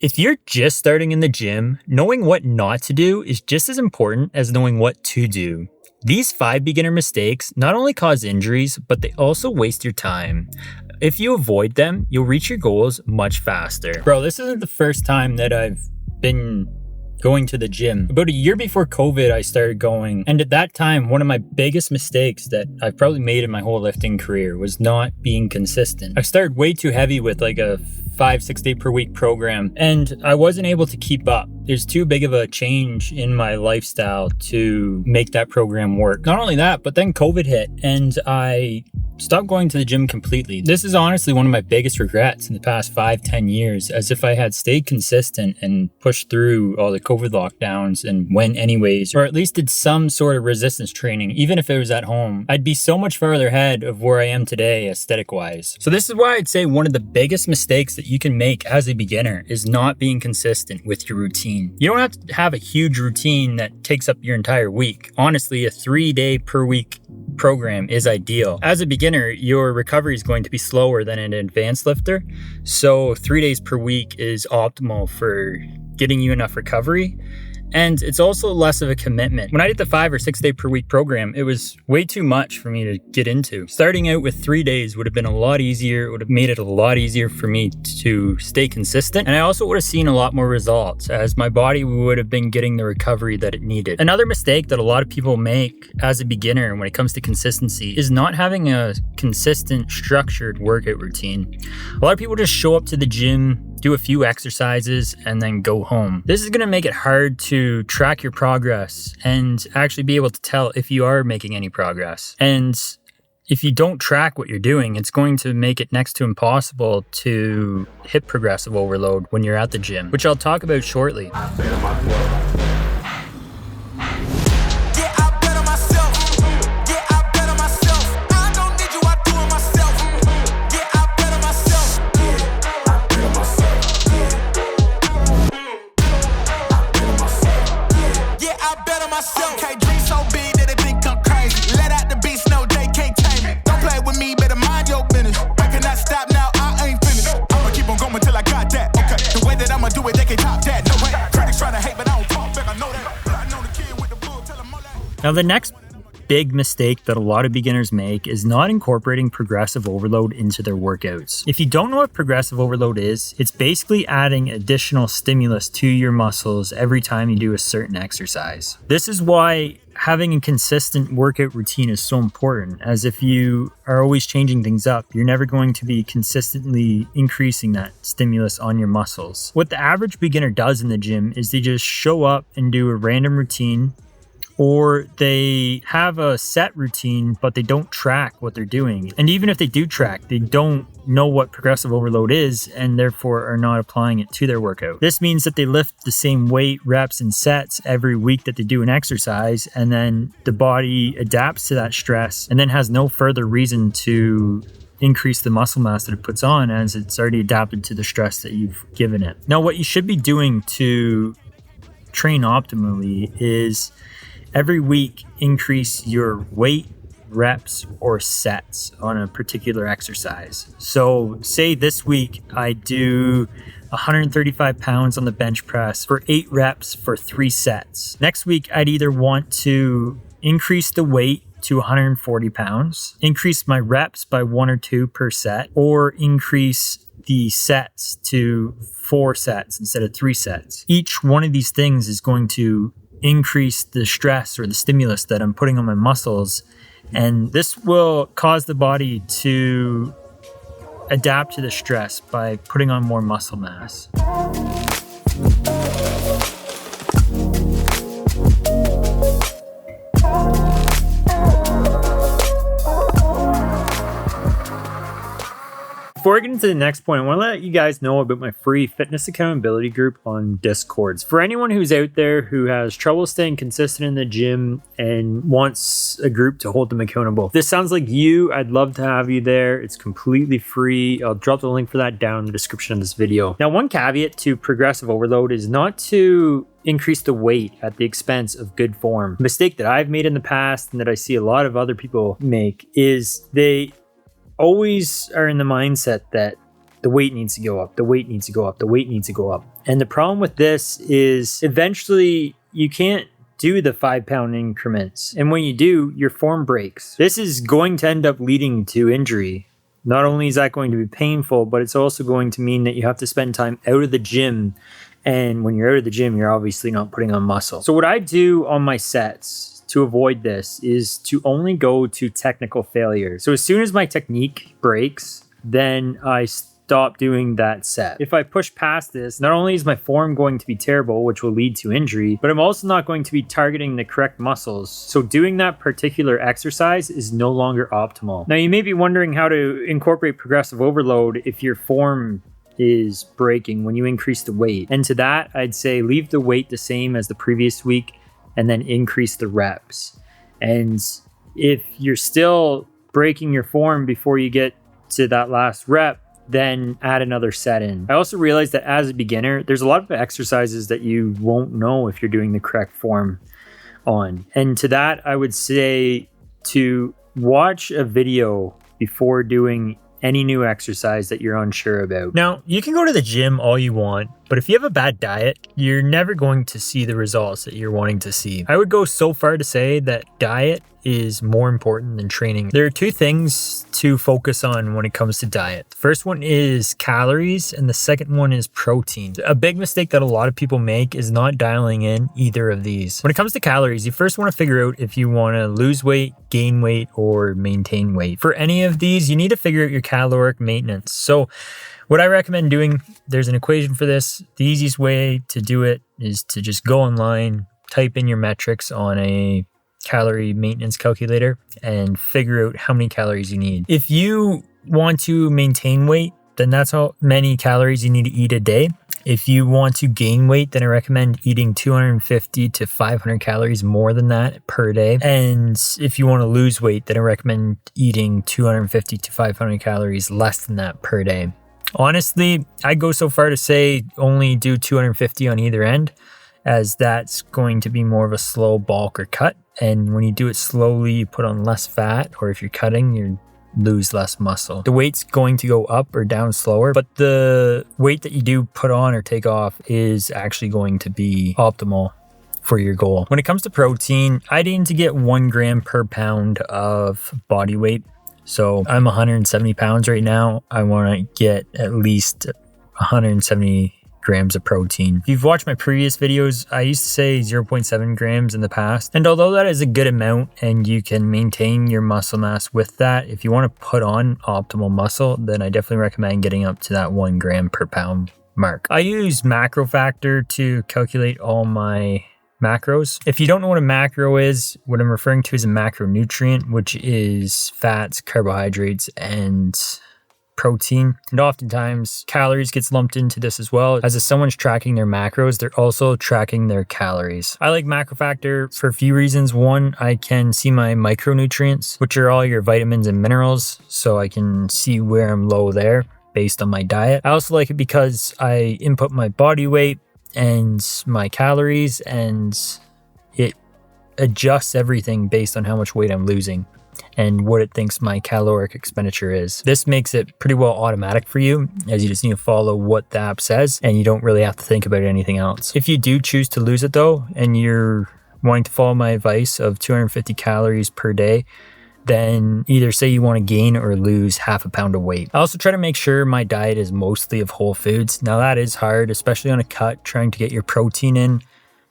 If you're just starting in the gym, knowing what not to do is just as important as knowing what to do. These 5 beginner mistakes not only cause injuries, but they also waste your time. If you avoid them, you'll reach your goals much faster. Bro, this isn't the first time that I've been going to the gym. About a year before COVID, I started going. And at that time, one of my biggest mistakes that I've probably made in my whole lifting career was not being consistent. I started way too heavy with like a 5-6 day per week program, and I wasn't able to keep up. There's too big of a change in my lifestyle to make that program work. Not only that, but then COVID hit and I stopped going to the gym completely. This is honestly one of my biggest regrets in the past 5-10 years, as if I had stayed consistent and pushed through all the COVID lockdowns and went anyways, or at least did some sort of resistance training, even if it was at home, I'd be so much farther ahead of where I am today aesthetic wise. So this is why I'd say one of the biggest mistakes that you can make as a beginner is not being consistent with your routine. You don't have to have a huge routine that takes up your entire week. Honestly, a 3-day per week program is ideal. As a beginner, your recovery is going to be slower than an advanced lifter. So 3 days per week is optimal for getting you enough recovery. And it's also less of a commitment. When I did the 5 or 6 day per week program, it was way too much for me to get into. Starting out with 3 days would have been a lot easier. It would have made it a lot easier for me to stay consistent. And I also would have seen a lot more results, as my body would have been getting the recovery that it needed. Another mistake that a lot of people make as a beginner when it comes to consistency is not having a consistent, structured workout routine. A lot of people just show up to the gym, do a few exercises, and then go home. This is gonna make it hard to track your progress and actually be able to tell if you are making any progress. And if you don't track what you're doing, it's going to make it next to impossible to hit progressive overload when you're at the gym, which I'll talk about shortly. Now, the next big mistake that a lot of beginners make is not incorporating progressive overload into their workouts. If you don't know what progressive overload is, it's basically adding additional stimulus to your muscles every time you do a certain exercise. This is why having a consistent workout routine is so important, as if you are always changing things up, you're never going to be consistently increasing that stimulus on your muscles. What the average beginner does in the gym is they just show up and do a random routine, or they have a set routine, but they don't track what they're doing. And even if they do track, they don't know what progressive overload is and therefore are not applying it to their workout. This means that they lift the same weight, reps, and sets every week that they do an exercise, and then the body adapts to that stress and then has no further reason to increase the muscle mass that it puts on, as it's already adapted to the stress that you've given it. Now, what you should be doing to train optimally is every week increase your weight, reps, or sets on a particular exercise. So say this week I do 135 pounds on the bench press for 8 reps for 3 sets. Next week, I'd either want to increase the weight to 140 pounds, increase my reps by 1 or 2 per set, or increase the sets to 4 sets instead of 3 sets. Each one of these things is going to increase the stress or the stimulus that I'm putting on my muscles, and this will cause the body to adapt to the stress by putting on more muscle mass. Before I get into the next point, I want to let you guys know about my free fitness accountability group on Discord. For anyone who's out there who has trouble staying consistent in the gym and wants a group to hold them accountable, if this sounds like you, I'd love to have you there. It's completely free. I'll drop the link for that down in the description of this video. Now, one caveat to progressive overload is not to increase the weight at the expense of good form. A mistake that I've made in the past and that I see a lot of other people make is they always are in the mindset that the weight needs to go up, the weight needs to go up, the weight needs to go up. And the problem with this is eventually you can't do the 5-pound increments. And when you do, your form breaks. This is going to end up leading to injury. Not only is that going to be painful, but it's also going to mean that you have to spend time out of the gym. And when you're out of the gym, you're obviously not putting on muscle. So what I do on my sets to avoid this is to only go to technical failure. So as soon as my technique breaks, then I stop doing that set. If I push past this, not only is my form going to be terrible, which will lead to injury, but I'm also not going to be targeting the correct muscles. So doing that particular exercise is no longer optimal. Now you may be wondering how to incorporate progressive overload if your form is breaking when you increase the weight. And to that, I'd say leave the weight the same as the previous week and then increase the reps. And if you're still breaking your form before you get to that last rep, then add another set in. I also realized that as a beginner, there's a lot of exercises that you won't know if you're doing the correct form on. And to that, I would say to watch a video before doing any new exercise that you're unsure about. Now, you can go to the gym all you want, but if you have a bad diet, you're never going to see the results that you're wanting to see. I would go so far to say that diet is more important than training. There are two things to focus on when it comes to diet. The first one is calories and the second one is protein. A big mistake that a lot of people make is not dialing in either of these. When it comes to calories, you first want to figure out if you want to lose weight, gain weight, or maintain weight. For any of these, you need to figure out your caloric maintenance. So what I recommend doing, there's an equation for this. The easiest way to do it is to just go online, type in your metrics on a calorie maintenance calculator and figure out how many calories you need. If you want to maintain weight, then that's how many calories you need to eat a day. If you want to gain weight, then I recommend eating 250 to 500 calories more than that per day. And if you want to lose weight, then I recommend eating 250 to 500 calories less than that per day. Honestly, I go so far to say only do 250 on either end, as that's going to be more of a slow bulk or cut. And when you do it slowly, you put on less fat, or if you're cutting, you lose less muscle. The weight's going to go up or down slower, but the weight that you do put on or take off is actually going to be optimal for your goal. When it comes to protein, I'd aim to get 1 gram per pound of body weight. So I'm 170 pounds right now. I want to get at least 170 grams of protein. If you've watched my previous videos, I used to say 0.7 grams in the past. And although that is a good amount and you can maintain your muscle mass with that, if you want to put on optimal muscle, then I definitely recommend getting up to that 1 gram per pound mark. I use Macro Factor to calculate all my macros. If you don't know what a macro is, what I'm referring to is a macronutrient, which is fats, carbohydrates, and protein. And oftentimes calories gets lumped into this as well. As if someone's tracking their macros, they're also tracking their calories. I like Macro Factor for a few reasons. One, I can see my micronutrients, which are all your vitamins and minerals, so I can see where I'm low there based on my diet. I also like it because I input my body weight and my calories, and it adjusts everything based on how much weight I'm losing and what it thinks my caloric expenditure is. This makes it pretty well automatic for you, as you just need to follow what the app says and you don't really have to think about anything else. If you do choose to lose it though, and you're wanting to follow my advice of 250 calories per day, then either say you want to gain or lose half a pound of weight. I also try to make sure my diet is mostly of whole foods. Now that is hard, especially on a cut, trying to get your protein in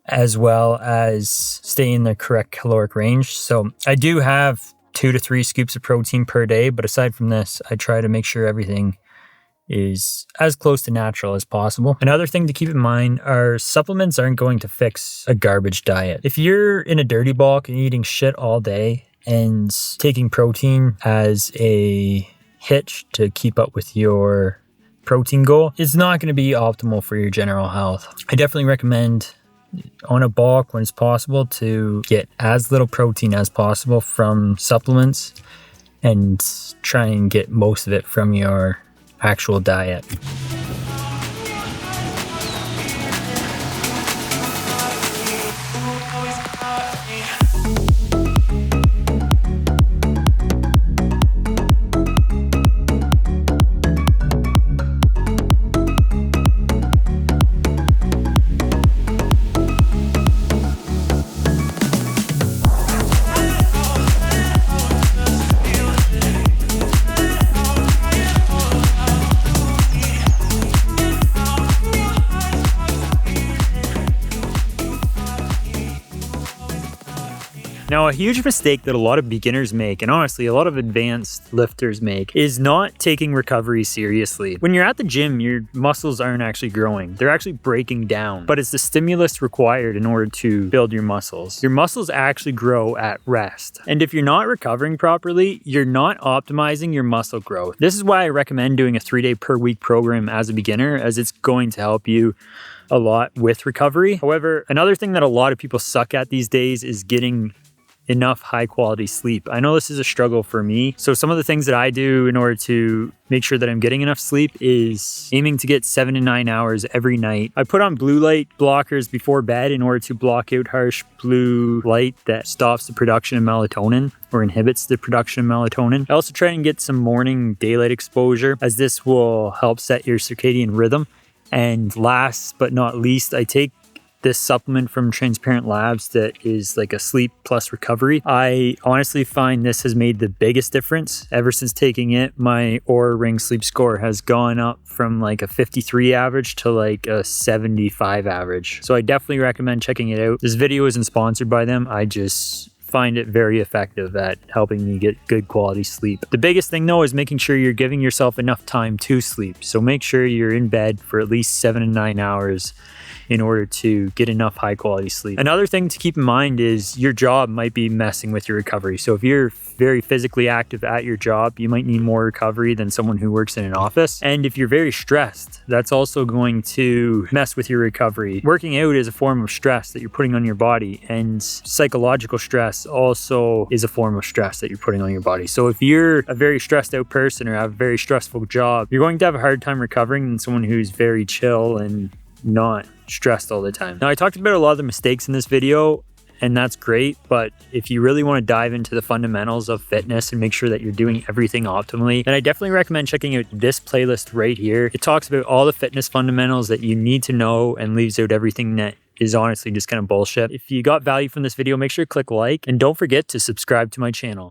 as well as stay in the correct caloric range. So I do have 2 to 3 scoops of protein per day, but aside from this, I try to make sure everything is as close to natural as possible. Another thing to keep in mind are supplements aren't going to fix a garbage diet. If you're in a dirty bulk and eating shit all day and taking protein as a hitch to keep up with your protein goal, it's not going to be optimal for your general health. I definitely recommend on a bulk when it's possible to get as little protein as possible from supplements and try and get most of it from your actual diet. Now, a huge mistake that a lot of beginners make, and honestly a lot of advanced lifters make, is not taking recovery seriously. When you're at the gym, your muscles aren't actually growing. They're actually breaking down, but it's the stimulus required in order to build your muscles. Your muscles actually grow at rest. And if you're not recovering properly, you're not optimizing your muscle growth. This is why I recommend doing a 3-day per week program as a beginner, as it's going to help you a lot with recovery. However, another thing that a lot of people suck at these days is getting enough high quality sleep. I know this is a struggle for me. So some of the things that I do in order to make sure that I'm getting enough sleep is aiming to get 7 to 9 hours every night. I put on blue light blockers before bed in order to block out harsh blue light that stops the production of melatonin or inhibits the production of melatonin. I also try and get some morning daylight exposure, as this will help set your circadian rhythm. And last but not least, I take this supplement from Transparent Labs that is like a sleep plus recovery. I honestly find this has made the biggest difference. Ever since taking it, my Oura Ring sleep score has gone up from like a 53 average to like a 75 average. So I definitely recommend checking it out. This video isn't sponsored by them. I just find it very effective at helping me get good quality sleep. The biggest thing though is making sure you're giving yourself enough time to sleep. So make sure you're in bed for at least 7 to 9 hours in order to get enough high quality sleep. Another thing to keep in mind is your job might be messing with your recovery. So if you're very physically active at your job, you might need more recovery than someone who works in an office. And if you're very stressed, that's also going to mess with your recovery. Working out is a form of stress that you're putting on your body, and psychological stress also is a form of stress that you're putting on your body. So if you're a very stressed out person or have a very stressful job, you're going to have a hard time recovering than someone who's very chill and not stressed all the time. Now, I talked about a lot of the mistakes in this video, and that's great, but if you really want to dive into the fundamentals of fitness and make sure that you're doing everything optimally, then I definitely recommend checking out this playlist right here. It talks about all the fitness fundamentals that you need to know and leaves out everything that is honestly just kind of bullshit. If you got value from this video, make sure to click like, and don't forget to subscribe to my channel.